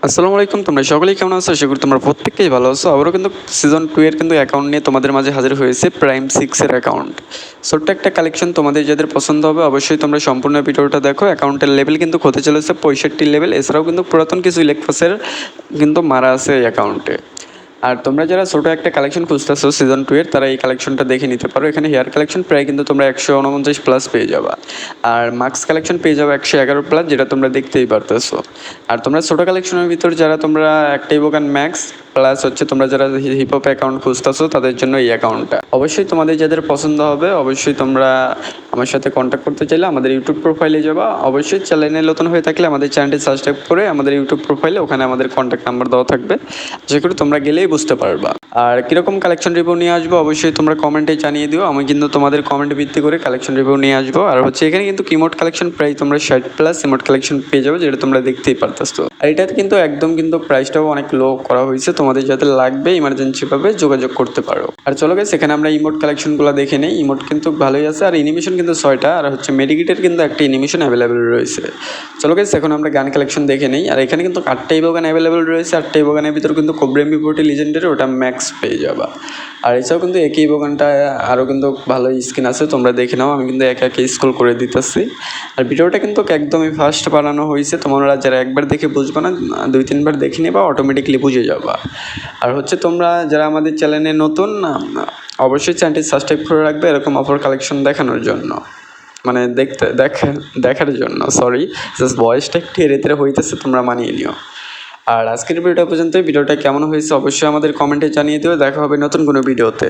আসসালামু আলাইকুম, তোমরা সকলেই কেমন আছো? আশা করি তোমরা প্রত্যেককেই ভালো আছো। আবারও কিন্তু সিজন 2 এর কিন্তু অ্যাকাউন্ট নিয়ে তোমাদের মাঝে হাজির হয়েছে প্রাইম 6 এর অ্যাকাউন্ট। ছোট্ট একটা কালেকশন, তোমাদের যাদের পছন্দ হবে অবশ্যই তোমরা সম্পূর্ণ ভিডিওটা দেখো। অ্যাকাউন্টের লেভেল কিন্তু হতে চলেছে 65 লেভেল। এছাড়াও কিন্তু পুরাতন কিছু ইলেকট্রোসের কিন্তু মারা আছে এই অ্যাকাউন্টে। আর তোমরা যারা ছোটো একটা কালেকশন খুঁজতেছো সিজন 2 এর, তারা এই কালেকশনটা দেখে নিতে পারো। এখানে হেয়ার কালেকশন প্রায় কিন্তু তোমরা 149+ পেয়ে যাবা। আর মাস্ক কালেকশন পেয়ে যাবে 111+, যেটা তোমরা দেখতেই পারতেছো। আর তোমরা ছোটো কালেকশনের ভিতর যারা তোমরা একটাই বোগান ম্যাক্স প্লাস হচ্ছে তোমরা যারা হিপহপ অ্যাকাউন্ট খুঁজতেছো তাদের জন্য এই অ্যাকাউন্টটা অবশ্যই তোমাদের যাদের পছন্দ হবে অবশ্যই তোমরা আমার সাথে কন্ট্যাক্ট করতে চাইলে আমাদের ইউটিউব প্রোফাইলে যাবা। অবশ্যই চ্যানেলে নতুন হয়ে থাকলে আমাদের চ্যানেলটি সাবস্ক্রাইব করে আমাদের ইউটিউব প্রোফাইলে ওখানে আমাদের কন্ট্যাক্ট নাম্বার দেওয়া থাকবে, আশা করি তোমরা গেলেই বুঝতে পারবা। আর কীরকম কালেকশন রিভিউ নিয়ে আসবো অবশ্যই তোমরা কমেন্টে জানিয়ে দিও, আমি কিন্তু তোমাদের কমেন্টে ভিত্তি করে কালেকশন রিভিউ নিয়ে আসবো। আর হচ্ছে এখানে কিন্তু ইমোট কালেকশন প্রায় তোমরা 60+ ইমোট কালেকশন পেয়ে যাবে, যেটা তোমরা দেখতেই পারতেছো। আর এটাতে কিন্তু একদম কিন্তু প্রাইসটাও অনেক লো করা হয়েছে, তোমাদের যাতে লাগবে ইমার্জেন্সিভাবে যোগাযোগ করতে পারো। আর চলো গাইস, এখানে আমরা ইমোট কালেকশনগুলো দেখে নিই। ইমোট কিন্তু ভালোই আছে, আর অ্যানিমেশন কিন্তু 6টা, আর হচ্ছে মেডিকেটের কিন্তু একটা অ্যানিমেশন অ্যাভেলেবেল রয়েছে। চলো গাইস, এখন আমরা গান কালেকশন দেখে নিই। আর এখানে কিন্তু 8টাই বোগান অ্যাভেলেবেল রয়েছে। 8টাই বোগানের ভিতর কিন্তু কোবরা এমপি40 লিজেন্ডের ওটা ম্যাক্স পেয়ে যাবা। আর এছাড়াও কিন্তু একই বোগানটা আরও কিন্তু ভালো স্কিন আছে, তোমরা দেখে নাও। আমি কিন্তু একে একে স্ক্রল করে দিতেছি। আর ভিডিওটা কিন্তু একদমই ফাস্ট বানানো হয়েছে, তোমরা যারা একবার দেখে বুঝবে না 2-3বার দেখে নেবা, অটোমেটিকলি বুঝে যাবা। আর হচ্ছে তোমরা যারা আমাদের চ্যানেলে নতুন, অবশ্যই চ্যানেলটি সাবস্ক্রাইব করে রাখবে এরকম অফার কালেকশন দেখানোর জন্য, মানে দেখার জন্য। সরি, জাস্ট ভয়েসটা একটু এরে তেরে হইতেছে, তোমরা মানিয়ে নিও। আর আজকের ভিডিওটা পর্যন্ত। ভিডিওটা কেমন হয়েছে অবশ্যই আমাদের কমেন্টে জানিয়ে দিও। দেখা হবে নতুন কোনো ভিডিওতে।